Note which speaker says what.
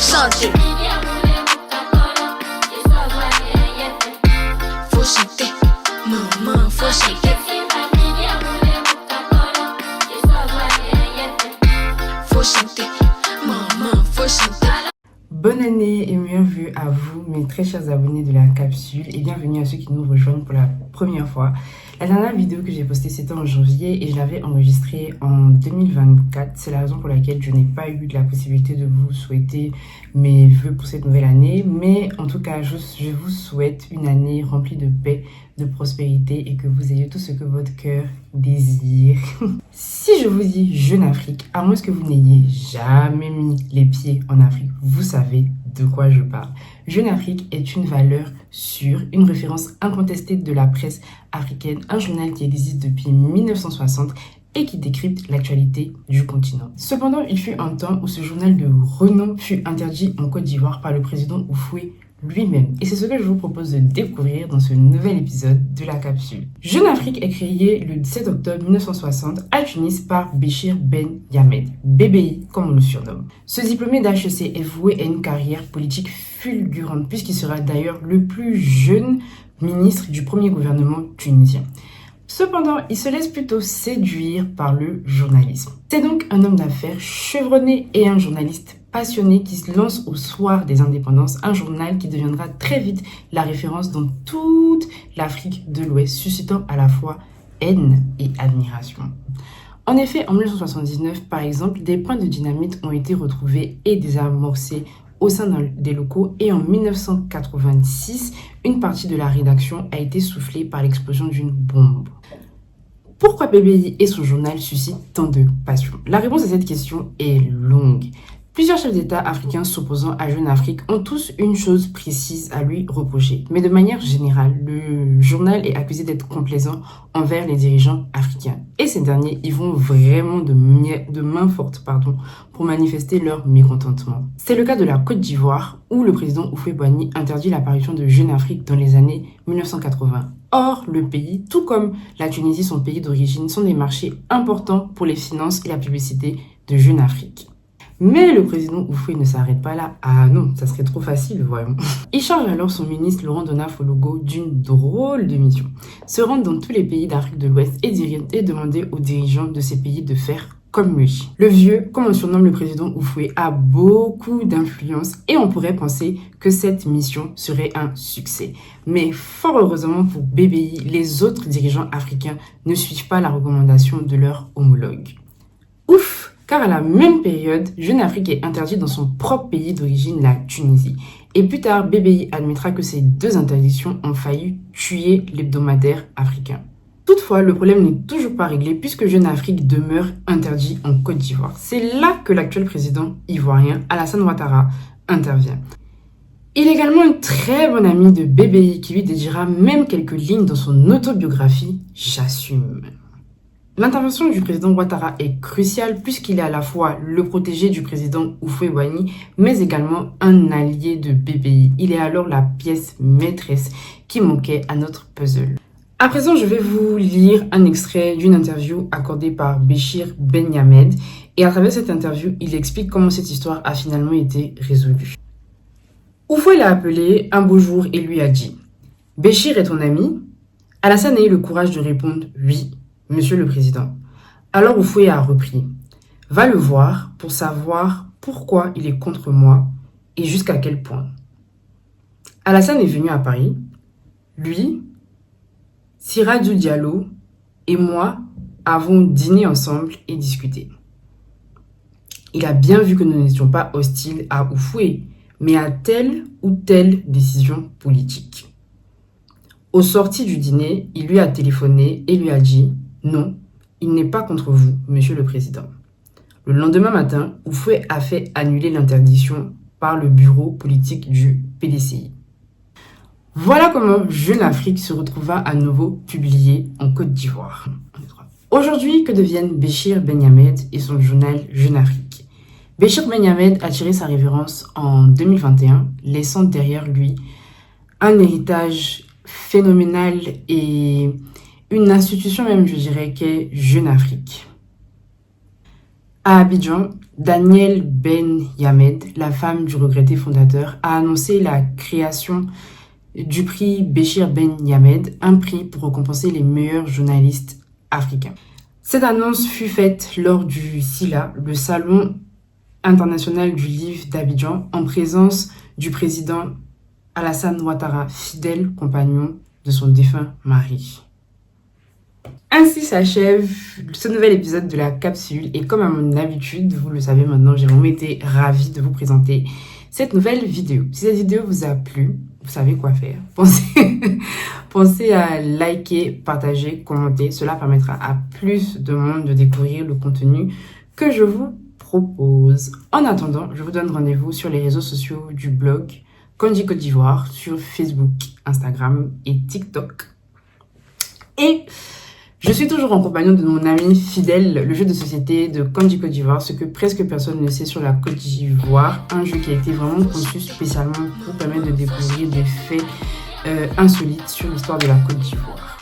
Speaker 1: chanter. Faut chanter, maman, faut chanter. Faut chanter, maman, faut chanter.
Speaker 2: Bonne année et bienvenue à vous, mes très chers abonnés de la capsule, et bienvenue à ceux qui nous rejoignent pour la première fois. La dernière vidéo que j'ai postée, c'était en janvier et je l'avais enregistrée en 2024. C'est la raison pour laquelle je n'ai pas eu la possibilité de vous souhaiter mes vœux pour cette nouvelle année. Mais en tout cas, je vous souhaite une année remplie de paix, de prospérité et que vous ayez tout ce que votre cœur désire. Si je vous dis Jeune Afrique, à moins que vous n'ayez jamais mis les pieds en Afrique, vous savez de quoi je parle. Jeune Afrique est une valeur sûre, une référence incontestée de la presse africaine, un journal qui existe depuis 1960 et qui décrypte l'actualité du continent. Cependant, il fut un temps où ce journal de renom fut interdit en Côte d'Ivoire par le président Houphouët lui-même. Et c'est ce que je vous propose de découvrir dans ce nouvel épisode de la capsule. Jeune Afrique est créé le 17 octobre 1960 à Tunis par Béchir Ben Yamed, BBI comme on le surnomme. Ce diplômé d'HEC est voué à une carrière politique fulgurante puisqu'il sera d'ailleurs le plus jeune ministre du premier gouvernement tunisien. Cependant, il se laisse plutôt séduire par le journalisme. C'est donc un homme d'affaires chevronné et un journaliste passionné qui se lance au soir des indépendances, un journal qui deviendra très vite la référence dans toute l'Afrique de l'Ouest, suscitant à la fois haine et admiration. En effet, en 1979, par exemple, des points de dynamite ont été retrouvés et désamorcés au sein des locaux, et en 1986, une partie de la rédaction a été soufflée par l'explosion d'une bombe. Pourquoi BBI et son journal suscitent tant de passion? La réponse à cette question est longue. Plusieurs chefs d'État africains s'opposant à Jeune Afrique ont tous une chose précise à lui reprocher. Mais de manière générale, le journal est accusé d'être complaisant envers les dirigeants africains. Et ces derniers y vont vraiment de main forte pour manifester leur mécontentement. C'est le cas de la Côte d'Ivoire où le président Houphouët-Boigny interdit l'apparition de Jeune Afrique dans les années 1980. Or, le pays, tout comme la Tunisie, son pays d'origine, sont des marchés importants pour les finances et la publicité de Jeune Afrique. Mais le président Houphouët ne s'arrête pas là. Ah non, ça serait trop facile, voyons. Il charge alors son ministre Laurent Dona-Fologo d'une drôle de mission. Se rendre dans tous les pays d'Afrique de l'Ouest et demander aux dirigeants de ces pays de faire comme lui. Le vieux, comme on surnomme le président Houphouët, a beaucoup d'influence et on pourrait penser que cette mission serait un succès. Mais fort heureusement pour BBI, les autres dirigeants africains ne suivent pas la recommandation de leur homologue. Ouf! Car à la même période, Jeune Afrique est interdit dans son propre pays d'origine, la Tunisie. Et plus tard, BBI admettra que ces deux interdictions ont failli tuer l'hebdomadaire africain. Toutefois, le problème n'est toujours pas réglé puisque Jeune Afrique demeure interdit en Côte d'Ivoire. C'est là que l'actuel président ivoirien, Alassane Ouattara, intervient. Il est également un très bon ami de BBI qui lui dédiera même quelques lignes dans son autobiographie « J'assume ». L'intervention du président Ouattara est cruciale puisqu'il est à la fois le protégé du président Houphouët-Boigny, mais également un allié de BBI. Il est alors la pièce maîtresse qui manquait à notre puzzle. À présent, je vais vous lire un extrait d'une interview accordée par Béchir Ben Yamed. Et à travers cette interview, il explique comment cette histoire a finalement été résolue. Houphouët l'a appelé un beau jour et lui a dit « Béchir est ton ami ?» Alassane a eu le courage de répondre « Oui, Monsieur le Président. » Alors Houphouët a repris. « Va le voir pour savoir pourquoi il est contre moi et jusqu'à quel point. » Alassane est venu à Paris. Lui, Siradou Diallo et moi avons dîné ensemble et discuté. Il a bien vu que nous n'étions pas hostiles à Houphouët, mais à telle ou telle décision politique. Au sorti du dîner, il lui a téléphoné et lui a dit « Non, il n'est pas contre vous, Monsieur le Président. » Le lendemain matin, Houphouët a fait annuler l'interdiction par le bureau politique du PDCI. Voilà comment Jeune Afrique se retrouva à nouveau publié en Côte d'Ivoire. Aujourd'hui, que deviennent Béchir Ben Yamed et son journal Jeune Afrique? Béchir Ben Yamed a tiré sa révérence en 2021, laissant derrière lui un héritage phénoménal et une institution même, je dirais, qu'est Jeune Afrique. À Abidjan, Daniel Ben Yamed, la femme du regretté fondateur, a annoncé la création du prix Béchir Ben Yamed, un prix pour récompenser les meilleurs journalistes africains. Cette annonce fut faite lors du SILA, le Salon international du livre d'Abidjan, en présence du président Alassane Ouattara, fidèle compagnon de son défunt mari. Ainsi s'achève ce nouvel épisode de la capsule et comme à mon habitude, vous le savez maintenant, j'ai vraiment été ravie de vous présenter cette nouvelle vidéo. Si cette vidéo vous a plu, vous savez quoi faire. Pensez à liker, partager, commenter. Cela permettra à plus de monde de découvrir le contenu que je vous propose. En attendant, je vous donne rendez-vous sur les réseaux sociaux du blog Kandji Côte d'Ivoire, sur Facebook, Instagram et TikTok. Et je suis toujours en compagnie de mon ami fidèle, le jeu de société de Kandji Côte d'Ivoire, ce que presque personne ne sait sur la Côte d'Ivoire. Un jeu qui a été vraiment conçu spécialement pour permettre de découvrir des faits insolites sur l'histoire de la Côte d'Ivoire.